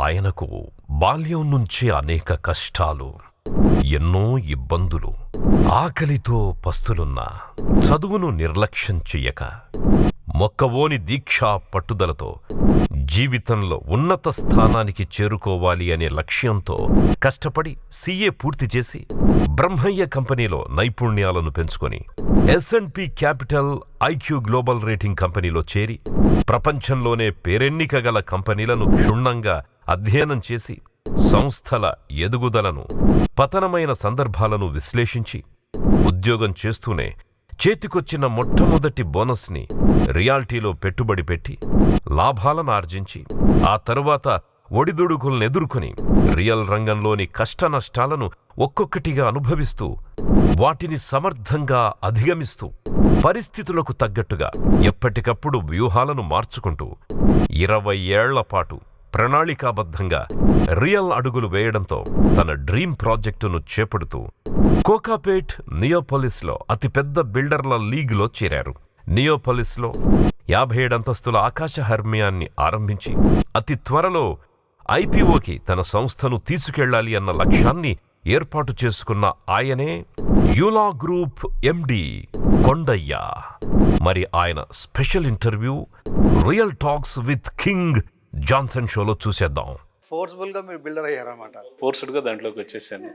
ఆయనకు బాల్యం నుంచి అనేక కష్టాలు, ఎన్నో ఇబ్బందులు, ఆకలితో పస్తులున్నా చదువును నిర్లక్ష్యం చెయ్యక మొక్కవోని దీక్షా పట్టుదలతో జీవితంలో ఉన్నత స్థానానికి చేరుకోవాలి అనే లక్ష్యంతో కష్టపడి సీఏ పూర్తి చేసి బ్రహ్మయ్య కంపెనీలో నైపుణ్యాలను పెంచుకొని S&P capital IQ global rating కంపెనీలో చేరి ప్రపంచంలోనే పేరెన్నికగల కంపెనీలను క్షుణ్ణంగా అధ్యయనం చేసి సంస్థల ఎదుగుదలను, పతనమైన సందర్భాలను విశ్లేషించి ఉద్యోగం చేస్తూనే చేతికొచ్చిన మొట్టమొదటి బోనస్ని రియాల్టీలో పెట్టుబడి పెట్టి లాభాలను ఆర్జించి ఆ తరువాత ఒడిదుడుకులనెదుర్కొని రియల్ రంగంలోని కష్టనష్టాలను ఒక్కొక్కటిగా అనుభవిస్తూ వాటిని సమర్థంగా అధిగమిస్తూ పరిస్థితులకు తగ్గట్టుగా ఎప్పటికప్పుడు వ్యూహాలను మార్చుకుంటూ 20 ఏళ్లపాటు ప్రణాళికాబద్ధంగా రియల్ అడుగులు వేయడంతో తన డ్రీమ్ ప్రాజెక్టును చేపడుతూ కోకాపేట్ నియోపోలిస్లో అతిపెద్ద బిల్డర్ల లీగ్లో చేరారు. నియోపోలిస్లో 57 అంతస్తుల ఆకాశ హర్మ్యాన్ని ఆరంభించి అతి త్వరలో IPOకి తన సంస్థను తీసుకెళ్లాలి అన్న లక్ష్యాన్ని ఏర్పాటు చేసుకున్న ఆయనే యూలా గ్రూప్ MD కొండయ్య. మరి ఆయన special interview real talks with king Johnson షోలో చూసేద్దాం. ఫోర్స్ఫుల్ గా మీరు బిల్డర్ అయ్యారన్నమాట. ఫోర్స్డ్ గా దాంట్లోకి వచ్చేసాను.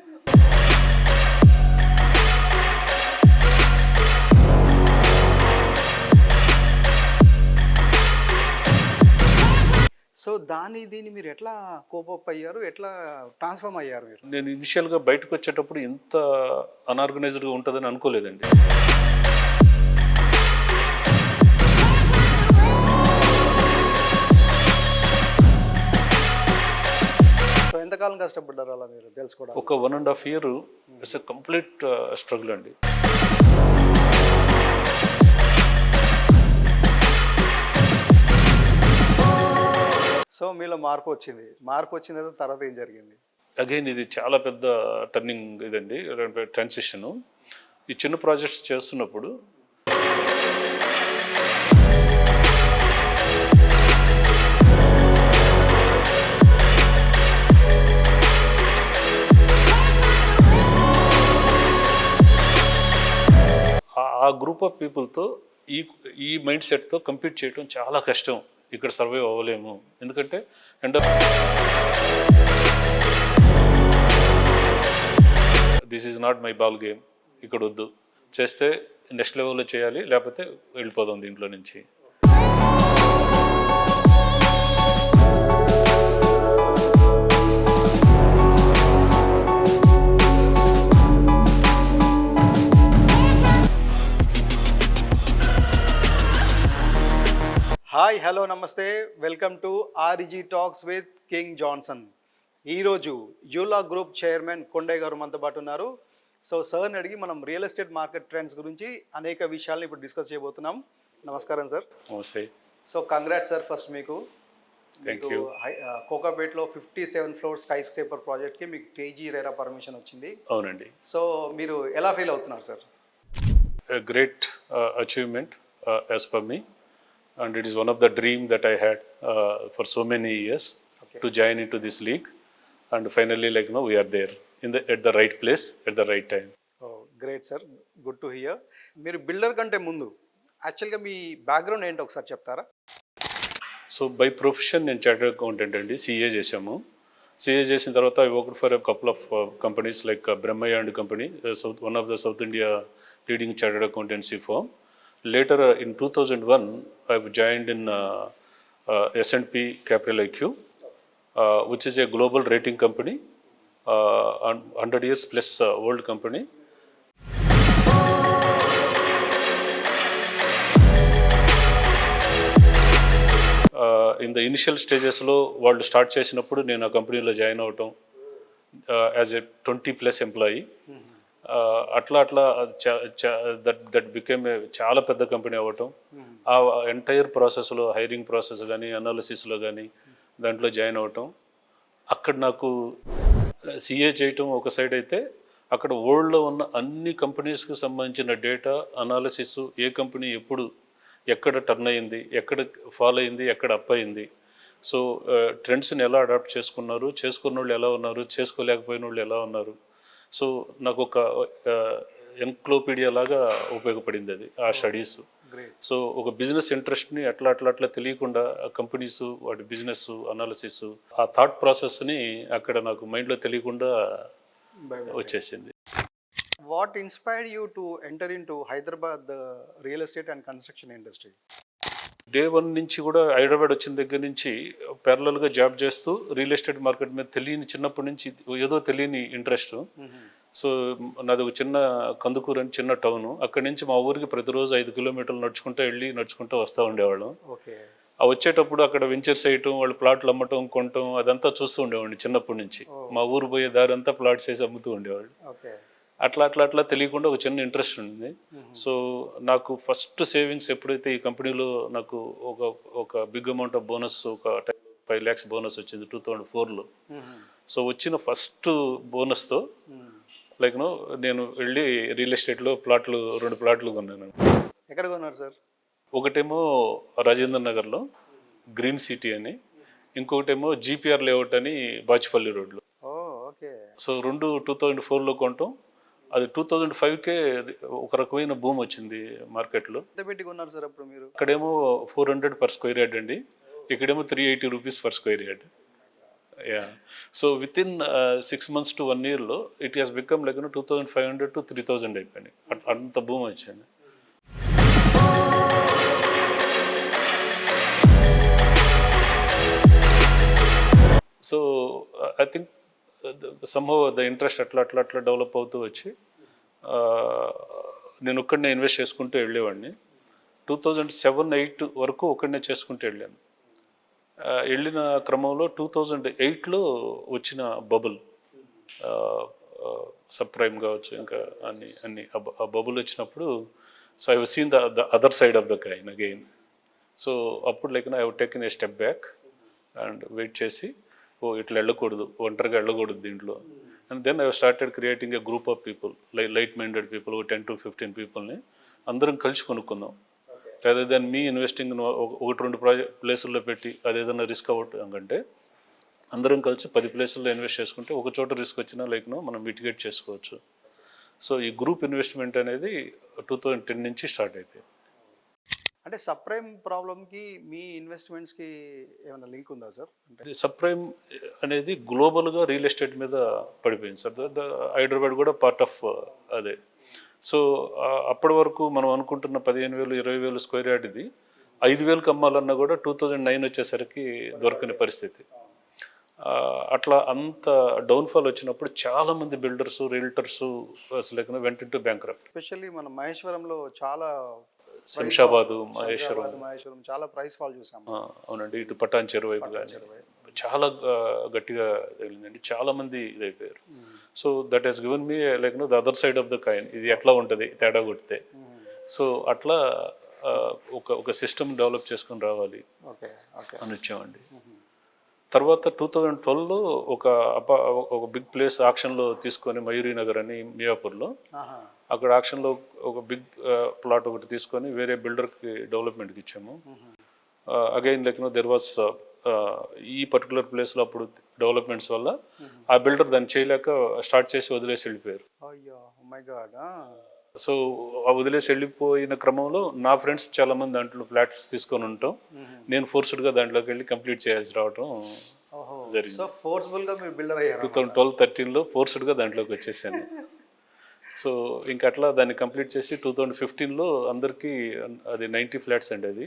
సో దీన్ని మీరు ఎట్లా కోపప్ అయ్యారు, ఎట్లా ట్రాన్స్ఫార్మ్ అయ్యారు మీరు? నేను ఇనిషియల్గా బయటకు వచ్చేటప్పుడు ఇంత అన్ఆర్గనైజ్డ్గా ఉంటుందని అనుకోలేదండి. సో ఎంతకాలం కష్టపడ్డారు అలా మీరు తెలుసుకోవడం? ఒక 1.5 year it's a complete struggle అండి. సో మీలో మార్పు వచ్చింది తర్వాత ఏం జరిగింది? అగైన్ ఇది చాలా పెద్ద టర్నింగ్ ఇదండి, ట్రాన్సిషను. ఈ చిన్న ప్రాజెక్ట్స్ చేస్తున్నప్పుడు ఆ గ్రూప్ ఆఫ్ పీపుల్తో ఈ మైండ్ సెట్తో కంపీట్ చేయడం చాలా కష్టం. ఇక్కడ సర్వైవ్ అవ్వలేము, ఎందుకంటే this is not my ball game, ఇక్కడ వద్దు, చేస్తే నెక్స్ట్ లెవెల్లో చేయాలి, లేకపోతే వెళ్ళిపోదాం దీంట్లో నుంచి. హాయ్, హలో, నమస్తే, welcome to REG talks with king Johnson. ఈరోజు యూలా గ్రూప్ చైర్మన్ కొండయ్య గారు మనతో పాటు ఉన్నారు. సో సార్ని అడిగి మనం రియల్ ఎస్టేట్ మార్కెట్ ట్రెండ్స్ గురించి అనేక విషయాలను ఇప్పుడు డిస్కస్ చేయబోతున్నాం. నమస్కారం సార్. నమస్తే. సో కంగ్రాట్స్ సార్ ఫస్ట్ మీకు. కోకాపేట్లో 57 ఫ్లోర్ స్కై స్క్రేపర్ ప్రాజెక్ట్కి మీకు TG RERA పర్మిషన్ వచ్చింది. అవునండి. సో మీరు ఎలా ఫీల్ అవుతున్నారు sir? Great achievement as per me. And it is one of the dream that I had for so many years, to join into this league, and finally, we are there at the right place at the right time. Oh, great sir, good to hear. మీరు builder కంటే ముందు యాక్చువల్గా మీ background ఏంటో ఒకసారి చెప్తారా? So by profession నేను chartered accountant అండి. CA చేసాము. CA చేసిన తర్వాత I worked for a couple of companies like Brahmaya and Company, one of the South India leading chartered accountancy firm. Later, in 2001, I joined in S&P Capital IQ, which is a global rating company, 100 years plus old company. In the initial stages, వాళ్ళు start చేసినప్పుడు నేను ఆ కంపెనీలో join అవటం as a 20+ employee. అట్లా that became చాలా పెద్ద company అవ్వటం. ఆ ఎంటైర్ ప్రాసెస్లో, హైరింగ్ ప్రాసెస్ కానీ, అనాలిసిస్లో కానీ దాంట్లో జాయిన్ అవ్వటం. అక్కడ నాకు CA చేయటం ఒక సైడ్ అయితే, అక్కడ వరల్డ్లో ఉన్న అన్ని కంపెనీస్కి సంబంధించిన డేటా అనాలిసిస్, ఏ కంపెనీ ఎప్పుడు ఎక్కడ టర్న్ అయింది, ఎక్కడ ఫాల్ అయింది, ఎక్కడ అప్ అయింది, సో ట్రెండ్స్ని ఎలా అడాప్ట్ చేసుకున్నారు, చేసుకున్న వాళ్ళు ఎలా ఉన్నారు, చేసుకోలేకపోయిన వాళ్ళు ఎలా ఉన్నారు. సో నాకు ఒక ఎన్క్లోపీడియా లాగా ఉపయోగపడింది అది ఆ స్టడీస్. గ్రేట్. సో ఒక బిజినెస్ ఇంట్రెస్ట్ని అట్లా తెలియకుండా కంపెనీస్ వాటి బిజినెస్ అనాలిసిస్ ఆ థాట్ ప్రాసెస్ని అక్కడ నాకు మైండ్లో తెలియకుండా వచ్చేసింది. What inspired you to enter in to Hyderabad real estate and construction industry? Day 1 నుంచి కూడా హైదరాబాద్ వచ్చిన దగ్గర నుంచి ప్యారలల్గా జాబ్ చేస్తూ రియల్ ఎస్టేట్ మార్కెట్ మీద చిన్నప్పటి నుంచి ఏదో తెలియని ఇంట్రెస్ట్. సో నాది ఒక చిన్న కందుకూరు అని చిన్న టౌన్. అక్కడి నుంచి మా ఊరికి ప్రతిరోజు 5 కిలోమీటర్లు నడుచుకుంటూ వస్తూ ఉండేవాళ్ళం. ఓకే. ఆ వచ్చేటప్పుడు అక్కడ వెంచర్స్ వేయటం, వాళ్ళు ప్లాట్లు అమ్మటం, కొనటం అదంతా చూస్తూ ఉండేవాడిని చిన్నప్పటి నుంచి. మా ఊరు పోయే దారి అంతా ప్లాట్స్ వేసి అమ్ముతూ ఉండేవాళ్ళు. ఓకే. అట్లా తెలియకుండా ఒక చిన్న ఇంట్రెస్ట్ ఉంది. సో నాకు ఫస్ట్ సేవింగ్స్ ఎప్పుడైతే ఈ కంపెనీలో నాకు ఒక బిగ్ అమౌంట్ ఆఫ్ బోనస్, ఒక 5 lakhs బోనస్ వచ్చింది 2004లో. సో వచ్చిన ఫస్ట్ బోనస్తో నేను వెళ్ళి రియల్ ఎస్టేట్లో 2 ప్లాట్లు కొన్నాను. ఎక్కడ కొన్నారు సార్? ఒకటేమో రాజేంద్ర నగర్లో గ్రీన్ సిటీ అని, ఇంకొకటేమో జీపీఆర్ లేఅవుట్ అని బాచిపల్లి రోడ్లో. ఓకే. సో 2004లో కొనటం, అది 2005కే ఒక రకమైన భూమి వచ్చింది మార్కెట్లో. ఎంత పెట్టి కొన్నారు సార్ అప్పుడు మీరు? అక్కడేమో 400 per square yard అండి, ఇక్కడేమో 380 rupees per square yard. Yeah. So within 6 months to 1 yearలో ఇట్ హ్యాస్ బికమ్ 2500 to 3000 అయిపోయింది. అంత భూమి వచ్చింది. So I think somehow the interest అట్లా డెవలప్ అవుతూ వచ్చి నేను ఒక్కడనే ఇన్వెస్ట్ చేసుకుంటూ వెళ్ళేవాడిని. 2007-8 వరకు ఒక్కడనే చేసుకుంటూ వెళ్ళాను. వెళ్ళిన క్రమంలో 2008లో వచ్చిన బబుల్, సబ్ ప్రైమ్ కావచ్చు, ఇంకా అన్ని ఆ బబుల్ వచ్చినప్పుడు so I was seen the other side of the coin again. So అప్పుడు I would taken a step back and wait చేసి, ఇట్లా వెళ్ళకూడదు, ఒంటరిగా వెళ్ళకూడదు దీంట్లో. And then I started creating a group of people, light minded people, 10 to 15 పీపుల్ని అందరం కలిసి కొనుక్కుందాం. rather than మీ ఇన్వెస్టింగ్ 1-2 ప్లేసుల్లో పెట్టి అదేదైనా రిస్క్ అవుట్ అంటే అందరం కలిసి 10 ప్లేసుల్లో ఇన్వెస్ట్ చేసుకుంటే ఒక చోట రిస్క్ వచ్చినా మనం మిటిగేట్ చేసుకోవచ్చు. సో ఈ గ్రూప్ ఇన్వెస్ట్మెంట్ అనేది 2010 నుంచి స్టార్ట్ అయిపోయింది. అంటే సబ్ ప్రైమ్ ప్రాబ్లమ్కి మీ ఇన్వెస్ట్మెంట్స్కి ఏమైనా లింక్ ఉందా సార్? అంటే సబ్ ప్రైమ్ అనేది గ్లోబల్గా రియల్ ఎస్టేట్ మీద పడిపోయింది సార్. హైదరాబాద్ కూడా పార్ట్ ఆఫ్ అదే. సో అప్పటి వరకు మనం అనుకుంటున్న 15,000-20,000 స్క్వేర్ యార్డ్ ఇది 5,000కి అమ్మాలన్నా కూడా 2009 వచ్చేసరికి దొరకని పరిస్థితి. అట్లా అంత డౌన్ఫాల్ వచ్చినప్పుడు చాలామంది బిల్డర్స్, రియల్టర్స్ అసలు వెంట ఇంటూ బ్యాంక్రప్ట్. ఎస్పెషల్లీ మన మహేశ్వరంలో చాలా శంషాబాదు, మహేశ్వరం చాలా ప్రైస్ ఫాల్ చూసాం. అవునండి. ఇటు పటాన్ చెరువు వైపు కానీ చాలా గట్టిగా తగిలిందండి. చాలా మంది ఇదైపోయారు. So that he's given me the other side of the coin, ఇది ఎట్లా ఉంటుంది తేడా కొడితే. సో అట్లా ఒక సిస్టమ్ డెవలప్ చేసుకొని రావాలి అని వచ్చామండి. తర్వాత 2012లో ఒక బిగ్ ప్లేస్ ఆక్షన్లో తీసుకొని, మయూరీ నగర్ అని మియాపూర్లో, అక్కడ ఆక్షన్లో ఒక బిగ్ ప్లాట్ ఒకటి తీసుకొని వేరే బిల్డర్కి డెవలప్మెంట్కి ఇచ్చాము. అగైన్ దెర్ వాస్ ఈ పర్టికులర్ ప్లేస్లో అప్పుడు డెవలప్మెంట్స్ వల్ల ఆ బిల్డర్ దాన్ని చేయలేక స్టార్ట్ చేసి వదిలేసి వెళ్ళిపోయారు. సో ఆ వదిలేసి వెళ్ళిపోయిన క్రమంలో నా ఫ్రెండ్స్ చాలామంది దాంట్లో ఫ్లాట్స్ తీసుకొని ఉంటాం, నేను ఫోర్స్డ్గా దాంట్లోకి వెళ్ళి కంప్లీట్ చేయాల్సి రావడం జరిగింది. 2012-13లో ఫోర్స్డ్గా దాంట్లోకి వచ్చేసాను. సో ఇంకా అట్లా దాన్ని కంప్లీట్ చేసి 2015లో అందరికీ అది 90 ఫ్లాట్స్ అండి. అది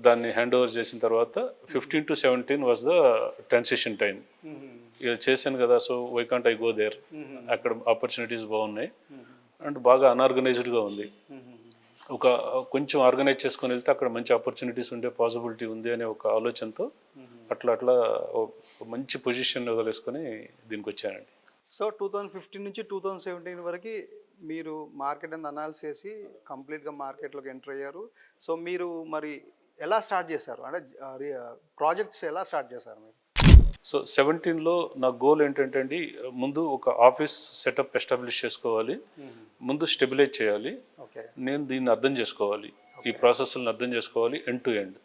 దాన్ని హ్యాండ్ ఓవర్ చేసిన తర్వాత 15 to 17 was the transition time. ఇక చేశాను కదా, so why can't I go there, అక్కడ ఆపర్చునిటీస్ బాగున్నాయి అండ్ బాగా అన్ఆర్గనైజ్డ్గా ఉంది. కొంచెం ఆర్గనైజ్ చేసుకొని వెళ్తే అక్కడ మంచి ఆపర్చునిటీస్ ఉండే పాసిబిలిటీ ఉంది అనే ఒక ఆలోచనతో అట్లా మంచి పొజిషన్ వదిలేసుకొని దీనికి వచ్చానండి. సో 2015 నుంచి 2017 వరకు మీరు మార్కెట్ అంతా అనాలిసిస్ చేసి కంప్లీట్గా మార్కెట్లోకి ఎంటర్ అయ్యారు. సో మీరు మరి ఎలా స్టార్ట్ చేశారు, అంటే ప్రాజెక్ట్స్ ఎలా స్టార్ట్ చేశారు మీరు? సో 17లో నా గోల్ ఏంటంటే అండి, ముందు ఒక ఆఫీస్ సెటప్ ఎస్టాబ్లిష్ చేసుకోవాలి, ముందు స్టెబిలైజ్ చేయాలి, నేను దీన్ని అర్థం చేసుకోవాలి, ఈ ప్రాసెస్ని అర్థం చేసుకోవాలి ఎండ్ టు ఎండ్.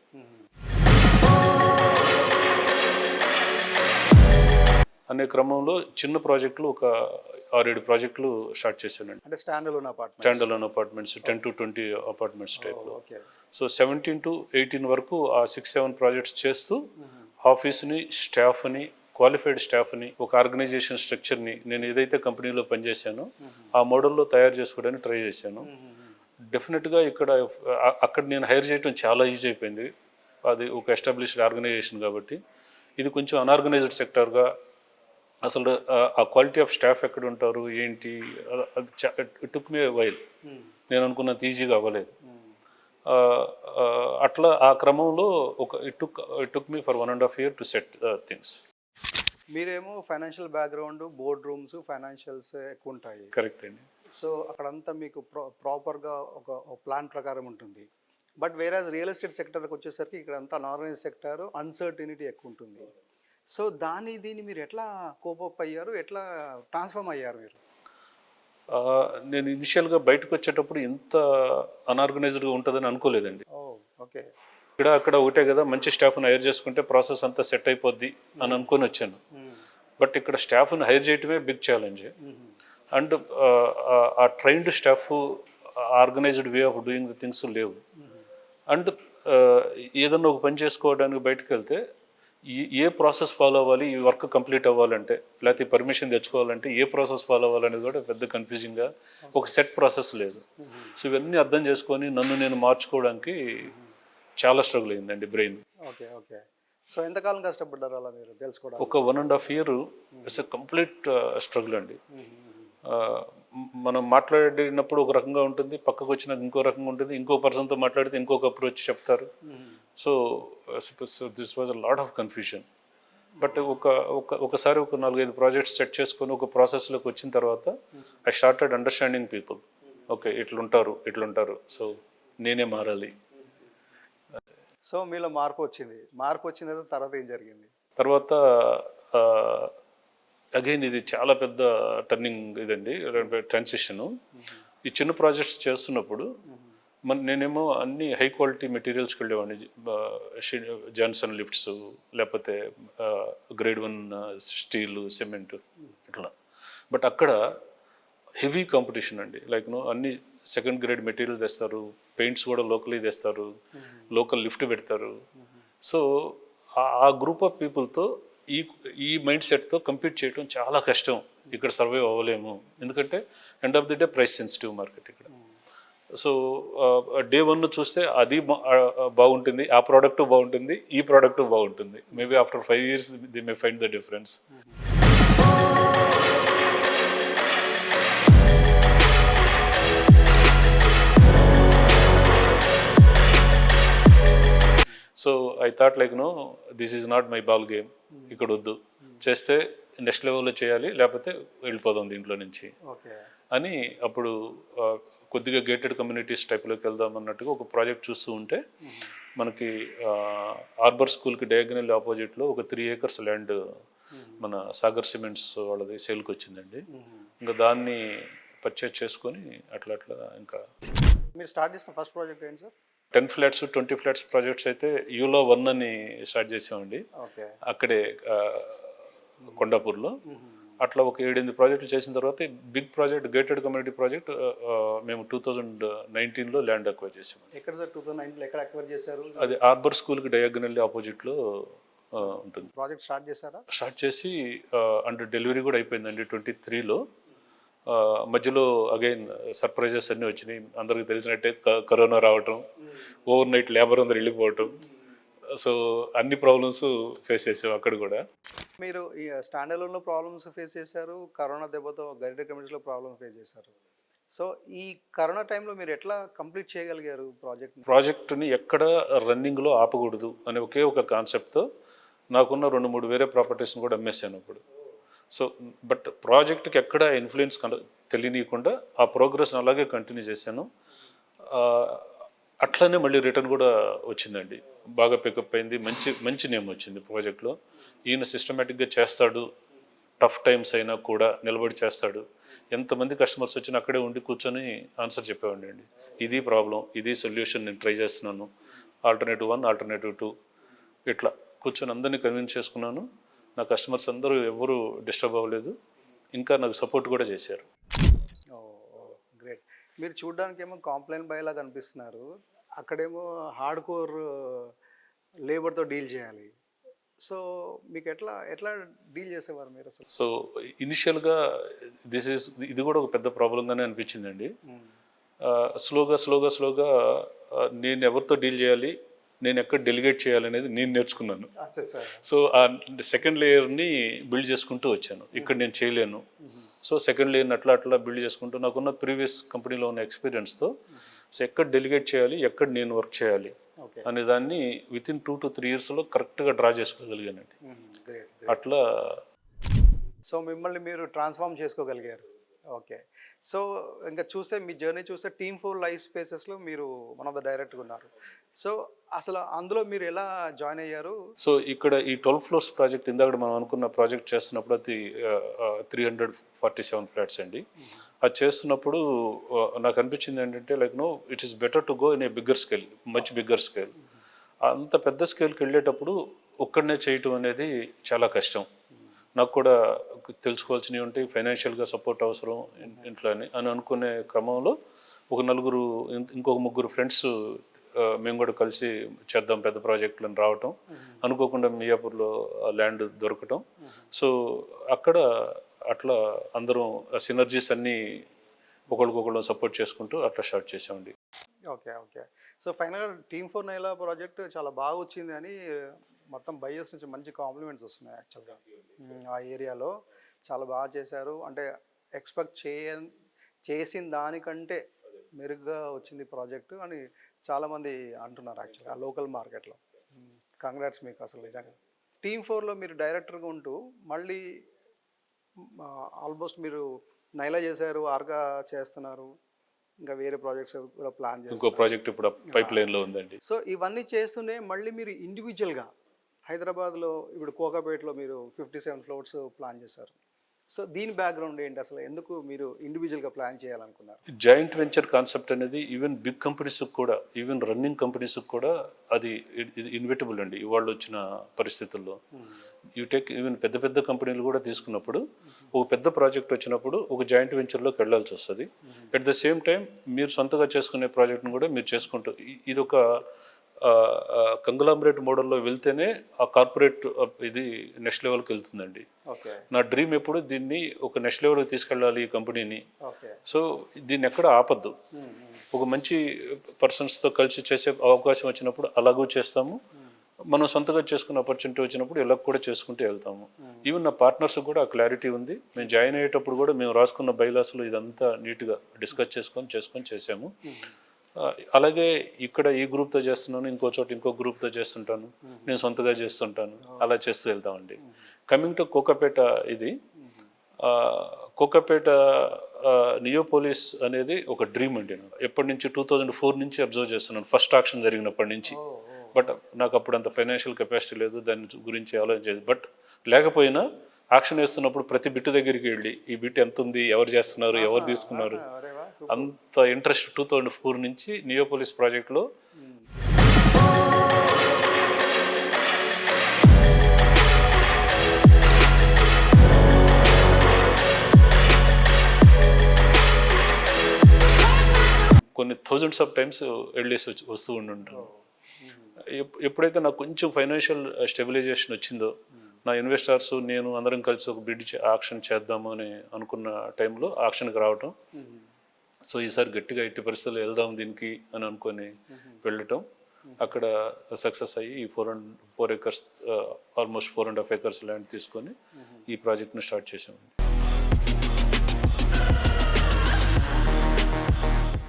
అనే క్రమంలో చిన్న ప్రాజెక్టులు ఒక 6-7 ప్రాజెక్టులు స్టార్ట్ చేశానండి. అంటే stand apartment. Stand alone apartments 10 to 20 apartments టైప్లో. ఓకే. సో 17 to 18 వరకు ఆ 6-7 ప్రాజెక్ట్స్ చేస్తూ ఆఫీస్ని, స్టాఫ్ని, క్వాలిఫైడ్ స్టాఫ్ని, ఒక ఆర్గనైజేషన్ స్ట్రక్చర్ని నేను ఏదైతే కంపెనీలో పనిచేశానో ఆ మోడల్లో తయారు చేసుకోవడానికి ట్రై చేశాను. డెఫినెట్గా అక్కడ నేను హైర్ చేయడం చాలా ఈజీ అయిపోయింది. అది ఒక ఎస్టాబ్లిష్డ్ ఆర్గనైజేషన్ కాబట్టి. ఇది కొంచెం అన్ఆర్గనైజ్డ్ సెక్టార్గా అసలు ఆ క్వాలిటీ ఆఫ్ స్టాఫ్ ఎక్కడ ఉంటారు ఏంటి, టుక్ మీ వైల్. నేను అనుకున్నంత ఈజీగా అవ్వలేదు. అట్లా ఆ క్రమంలో it took me for 1.5 years to set things. మీరేమో financial background, board rooms, financials ఎక్కువ ఉంటాయి. కరెక్ట్ అండి. సో అక్కడంతా మీకు ప్రాపర్గా ఒక ప్లాన్ ప్రకారం ఉంటుంది. బట్ వేరేజ్ రియల్ ఎస్టేట్ సెక్టర్కి వచ్చేసరికి ఇక్కడ అంతా అన్ఆర్గనైజ్ సెక్టర్, అన్సర్టినిటీ ఎక్కువ ఉంటుంది. సో దీన్ని మీరు ఎట్లా కోపప్ అయ్యారు, ఎట్లా ట్రాన్స్ఫార్మ్ అయ్యారు మీరు? నేను ఇనిషియల్గా బయటకు వచ్చేటప్పుడు ఇంత అన్ఆర్గనైజ్డ్గా ఉంటుందని అనుకోలేదండి. ఓకే. అక్కడ ఒకటే కదా, మంచి స్టాఫ్ని హైర్ చేసుకుంటే ప్రాసెస్ అంతా సెట్ అయిపోద్ది అని అనుకొని వచ్చాను. బట్ ఇక్కడ స్టాఫ్ని హైర్ చేయటమే బిగ్ ఛాలెంజ్. అండ్ ఆ trained staff, organised way of doing the things లేవు. అండ్ ఏదన్నా ఒక పని చేసుకోవడానికి బయటకు వెళ్తే ఏ ప్రాసెస్ ఫాలో అవ్వాలి, ఈ వర్క్ కంప్లీట్ అవ్వాలంటే, లేకపోతే పర్మిషన్ తెచ్చుకోవాలంటే ఏ ప్రాసెస్ ఫాలో అవ్వాలనేది కూడా పెద్ద కన్ఫ్యూజింగ్గా, ఒక సెట్ ప్రాసెస్ లేదు. సో ఇవన్నీ అర్థం చేసుకొని నన్ను నేను మార్చుకోవడానికి చాలా స్ట్రగుల్ అయిందండి బ్రెయిన్. ఓకే. ఓకే. సో ఎంతకాలం కష్టపడ్డారు అలా మీరు తెలుసుకోవడానికి? ఒక 1.5 years it's a complete struggle అండి. మనం మాట్లాడినప్పుడు ఒక రకంగా ఉంటుంది, పక్కకు వచ్చినాక ఇంకో రకంగా ఉంటుంది, ఇంకో పర్సన్తో మాట్లాడితే ఇంకొక అప్రోచ్ చెప్తారు. So this was a lot of confusion. But ఒకసారి ఒక 4-5 ప్రాజెక్ట్స్ సెట్ చేసుకొని ఒక ప్రాసెస్లోకి వచ్చిన తర్వాత I started understanding people. Okay, ఇట్లుంటారు, సో నేనే మారాలి. సో మీలో మార్పు వచ్చిన తర్వాత ఏం జరిగింది? తర్వాత అగైన్ ఇది చాలా పెద్ద టర్నింగ్ ఇదండి, ట్రాన్సిషను. ఈ చిన్న ప్రాజెక్ట్స్ చేస్తున్నప్పుడు నేనేమో అన్ని హై క్వాలిటీ మెటీరియల్స్కి వెళ్ళేవాడిని. జాన్సన్ లిఫ్ట్స్, లేకపోతే గ్రేడ్ 1 స్టీలు, సిమెంట్ ఇట్లా. బట్ అక్కడ హెవీ కాంపిటీషన్ అండి. లైక్ అన్ని సెకండ్ గ్రేడ్ మెటీరియల్ తెస్తారు, పెయింట్స్ కూడా లోకలీ తెస్తారు, లోకల్ లిఫ్ట్ పెడతారు. సో ఆ గ్రూప్ ఆఫ్ పీపుల్తో ఈ మైండ్ సెట్తో కంపీట్ చేయడం చాలా కష్టం. ఇక్కడ సర్వైవ్ అవ్వలేము, ఎందుకంటే end of the day price sensitive market ఇక్కడ. సో డే 1 చూస్తే అది బాగుంటుంది, ఆ ప్రోడక్ట్ బాగుంటుంది, ఈ ప్రోడక్ట్ బాగుంటుంది. Maybe after 5 years they may find the difference. So I thought like this is not my ball game, ఇక్కడ వద్దు, చేస్తే నెక్స్ట్ లెవెల్లో చేయాలి, లేకపోతే వెళ్ళిపోదాం దీంట్లో నుంచి అని. అప్పుడు కొద్దిగా గేటెడ్ కమ్యూనిటీస్ టైప్లోకి వెళ్దాం అన్నట్టుగా ఒక ప్రాజెక్ట్ చూస్తూ ఉంటే మనకి ఆర్బర్ స్కూల్కి డయాగనల్ ఆపోజిట్లో ఒక 3 acres ల్యాండ్ మన సాగర్ సిమెంట్స్ వాళ్ళది సేల్కి వచ్చిందండి. ఇంకా దాన్ని పర్చేజ్ చేసుకొని అట్లా ఇంకా. మీరు స్టార్ట్ చేసిన ఫస్ట్ ప్రాజెక్ట్ ఏంటి సార్? 10 flats 20 flats ప్రాజెక్ట్స్ అయితే యూలో 1 అని స్టార్ట్ చేసామండి. అక్కడే కొండాపూర్లో. అట్లా ఒక 7-8 ప్రాజెక్టులు చేసిన తర్వాత big project, gated community project మేము 2019లో ల్యాండ్ అక్వైర్ చేసాము. ఎక్కడ సార్ 2019లో ఎక్కడ అక్వైర్ చేశారు? అది ఆర్బర్ స్కూల్కి డయాగనల్ ఆపోజిట్లో ఉంటుంది. ప్రాజెక్ట్ స్టార్ట్ చేశారా? స్టార్ట్ చేసి అండ్ డెలివరీ కూడా అయిపోయిందండి 23లో. మధ్యలో అగైన్ సర్ప్రైజెస్ అన్నీ వచ్చినాయి. అందరికీ తెలిసినట్టే కరోనా రావటం, ఓవర్ నైట్ లేబర్ అందరు వెళ్ళిపోవటం. సో అన్ని ప్రాబ్లమ్స్ ఫేస్ చేసాం అక్కడ కూడా. మీరు ఈ స్టాండ్ అలోన్లో ప్రాబ్లమ్స్ ఫేస్ చేశారు, కరోనా దెబ్బతో గైడెడ్ కమ్యూనిటీస్లో ప్రాబ్లమ్ ఫేస్ చేశారు. సో ఈ కరోనా టైంలో మీరు ఎట్లా కంప్లీట్ చేయగలిగారు ప్రాజెక్ట్ని? ఎక్కడ రన్నింగ్లో ఆపకూడదు అనే ఒకే ఒక కాన్సెప్ట్తో నాకున్న 2-3 వేరే ప్రాపర్టీస్ని కూడా అమ్మేశాను అప్పుడు. సో బట్ ప్రాజెక్ట్కి ఎక్కడ ఇన్ఫ్లుయెన్స్ తెలియనీయకుండా ఆ ప్రోగ్రెస్ని అలాగే కంటిన్యూ చేశాను. అట్లనే మళ్ళీ రిటర్న్ కూడా వచ్చిందండి, బాగా పికప్ అయింది, మంచి నేమ్ వచ్చింది ప్రాజెక్ట్లో. ఈయన సిస్టమేటిక్గా చేస్తాడు, టఫ్ టైమ్స్ అయినా కూడా నిలబడి చేస్తాడు. ఎంతమంది కస్టమర్స్ వచ్చినా అక్కడే ఉండి కూర్చొని ఆన్సర్ చెప్పేవాడి అండి. ఇది ప్రాబ్లం, ఇది సొల్యూషన్, నేను ట్రై చేస్తున్నాను, ఆల్టర్నేటివ్ 1, ఆల్టర్నేటివ్ 2 ఇట్లా కూర్చొని అందరినీ కన్విన్స్ చేసుకున్నాను. నా కస్టమర్స్ అందరూ ఎవరు డిస్టర్బ్ అవ్వలేదు, ఇంకా నాకు సపోర్ట్ కూడా చేశారు. ఓ గ్రేట్. మీరు చూడడానికి ఏమో కాంప్లైంట్ బాయ్ లాగా కనిపిస్తున్నారు, అక్కడేమో హార్డ్ కోర్ లేబర్తో డీల్ చేయాలి. సో మీకు ఎట్లా ఎట్లా డీల్ చేసేవారు మీరు అసలు? సో ఇనిషియల్గా ఇది కూడా ఒక పెద్ద ప్రాబ్లంగానే అనిపించిందండి. స్లోగా నేను ఎవరితో డీల్ చేయాలి, నేను ఎక్కడ డెలిగేట్ చేయాలి అనేది నేను నేర్చుకున్నాను. సో ఆ సెకండ్ లేయర్ని బిల్డ్ చేసుకుంటూ వచ్చాను. ఇక్కడ నేను చేయలేను, సో సెకండ్ లేయర్ని అట్లా బిల్డ్ చేసుకుంటూ నాకున్న ప్రీవియస్ కంపెనీలో ఉన్న ఎక్స్పీరియన్స్తో సో ఎక్కడ డెలిగేట్ చేయాలి, ఎక్కడ నేను వర్క్ చేయాలి అనే దాన్ని వితిన్ 2 to 3 yearsలో కరెక్ట్గా డ్రా చేసుకోగలిగానండి. అట్లా సో మిమ్మల్ని మీరు ట్రాన్స్ఫార్మ్ చేసుకోగలిగారు. ఓకే. సో ఇంకా చూస్తే మీ జర్నీ చూస్తే Team4 లైఫ్ స్పేసెస్లో మీరు వన్ ఆఫ్ ద డైరెక్ట్గా ఉన్నారు. సో అసలు అందులో మీరు ఎలా జాయిన్ అయ్యారు? సో ఇక్కడ ఈ 12 floors ప్రాజెక్ట్ ఇందాక మనం అనుకున్న ప్రాజెక్ట్ చేస్తున్నప్పుడు అది 347 ఫ్లాట్స్ అండి. అది చేస్తున్నప్పుడు నాకు అనిపించింది ఏంటంటే it is better to go in a bigger scale, much bigger scale. అంత పెద్ద స్కేల్కి వెళ్ళేటప్పుడు ఒక్కడనే చేయటం అనేది చాలా కష్టం. నాకు కూడా తెలుసుకోవాల్సినవి ఉంటాయి, ఫైనాన్షియల్గా సపోర్ట్ అవసరం ఇంట్లో అని అనుకునే క్రమంలో ఇంకొక ముగ్గురు ఫ్రెండ్స్ మేము కూడా కలిసి చేద్దాం పెద్ద ప్రాజెక్టులను రావటం, అనుకోకుండా మియాపూర్లో ల్యాండ్ దొరకటం. సో అక్కడ అట్లా అందరం సినర్జీస్ అన్నీ ఒకరికొకరు సపోర్ట్ చేసుకుంటూ అట్లా స్టార్ట్ చేసామండి. ఓకే. సో ఫైనల్గా Team4 నైలా ప్రాజెక్ట్ చాలా బాగా వచ్చింది అని మొత్తం బయర్స్ నుంచి మంచి కాంప్లిమెంట్స్ వస్తున్నాయి. యాక్చువల్గా ఆ ఏరియాలో చాలా బాగా చేశారు, అంటే ఎక్స్పెక్ట్ చేసిన దానికంటే మెరుగ్గా వచ్చింది ప్రాజెక్టు అని చాలామంది అంటున్నారు యాక్చువల్గా లోకల్ మార్కెట్లో. కంగ్రాట్స్ మీకు అసలు నిజంగా. Team4లో మీరు డైరెక్టర్గా ఉంటూ మళ్ళీ ఆల్మోస్ట్ మీరు నైలా చేశారు, ఆర్గా చేస్తున్నారు, ఇంకా వేరే ప్రాజెక్ట్స్ కూడా ప్లాన్ చేస్తారు. ఇంకో ప్రాజెక్ట్ ఇప్పుడు పైప్ లైన్లో ఉందండి. సో ఇవన్నీ చేస్తూనే మళ్ళీ మీరు ఇండివిజువల్గా హైదరాబాద్లో ఇప్పుడు కోకాపేటలో మీరు 57 ఫ్లోర్స్ ప్లాన్ చేశారు. సో దీని బ్యాక్గ్రౌండ్ ఏంటి అసలు, ఎందుకు మీరు ఇండివిజువల్గా ప్లాన్ చేయాలనుకున్నారు? జాయింట్ వెంచర్ కాన్సెప్ట్ అనేది ఈవెన్ బిగ్ కంపెనీస్కి కూడా, ఈవెన్ రన్నింగ్ కంపెనీస్కి కూడా అది ఇన్విటబుల్ అండి ఇవాళ వచ్చిన పరిస్థితుల్లో. ఈవెన్ పెద్ద కంపెనీలు కూడా తీసుకున్నప్పుడు ఒక పెద్ద ప్రాజెక్ట్ వచ్చినప్పుడు ఒక జాయింట్ వెంచర్లోకి వెళ్ళాల్సి వస్తుంది. అట్ ద సేమ్ టైం మీరు సొంతగా చేసుకునే ప్రాజెక్ట్ని కూడా మీరు చేసుకుంటూ ఇది ఒక కంగ్లామరేట్ మోడల్లో వెళ్తేనే ఆ కార్పొరేట్ ఇది నెక్స్ట్ లెవెల్కి వెళ్తుందండి. నా డ్రీమ్ ఎప్పుడు దీన్ని ఒక నెక్స్ట్ లెవెల్కి తీసుకెళ్ళాలి ఈ కంపెనీని. సో దీన్ని ఎక్కడ ఆపద్దు, ఒక మంచి పర్సన్స్తో కలిసి చేసే అవకాశం వచ్చినప్పుడు అలాగూ చేస్తాము, మనం సొంతగా చేసుకున్న ఆపర్చునిటీ వచ్చినప్పుడు ఇలా కూడా చేసుకుంటూ వెళ్తాము. ఈవెన్ నా పార్ట్నర్స్ కూడా ఆ క్లారిటీ ఉంది. మేము జాయిన్ అయ్యేటప్పుడు కూడా మేము రాసుకున్న బైలాస్లో ఇదంతా నీట్గా డిస్కస్ చేసుకొని చేసాము. అలాగే ఇక్కడ ఈ గ్రూప్తో చేస్తున్నాను, ఇంకో చోట ఇంకో గ్రూప్తో చేస్తుంటాను, నేను సొంతగా చేస్తుంటాను, అలా చేస్తూ వెళ్తామండి. కమింగ్ టు కోకాపేట, ఇది కోకాపేట నియోపోలిస్ అనేది ఒక డ్రీమ్ అండి. నాకు ఎప్పటి నుంచి 2004 నుంచి అబ్జర్వ్ చేస్తున్నాను, ఫస్ట్ ఆక్షన్ జరిగినప్పటి నుంచి. బట్ నాకు అప్పుడు అంత ఫైనాన్షియల్ కెపాసిటీ లేదు, దాని గురించి ఆలోచించేది. బట్ లేకపోయినా ఆక్షన్ వేస్తున్నప్పుడు ప్రతి బిట్టు దగ్గరికి వెళ్ళి ఈ బిట్ ఎంత ఉంది, ఎవరు చేస్తున్నారు, ఎవరు తీసుకున్నారు, అంత ఇంట్రెస్ట్ 2004 నుంచి నియోపోలిస్ ప్రాజెక్ట్లో. కొన్ని థౌజండ్స్ ఆఫ్ టైమ్స్ వెళ్ళేసి వస్తూ ఉండుంటాను. ఎప్పుడైతే నాకు కొంచెం ఫైనాన్షియల్ స్టెబిలైజేషన్ వచ్చిందో, నా ఇన్వెస్టర్స్ నేను అందరం కలిసి ఒక బిడ్ ఆక్షన్ చేద్దాము అని అనుకున్న టైంలో ఆక్షన్కి రావటం. సో ఈసారి గట్టిగా ఎట్టి పరిస్థితుల్లో వెళ్దాం దీనికి అని అనుకొని వెళ్ళటం, అక్కడ సక్సెస్ అయ్యి 4 acres ఆల్మోస్ట్ 4.5 acres ల్యాండ్ తీసుకొని ఈ ప్రాజెక్ట్ని స్టార్ట్ చేసాము.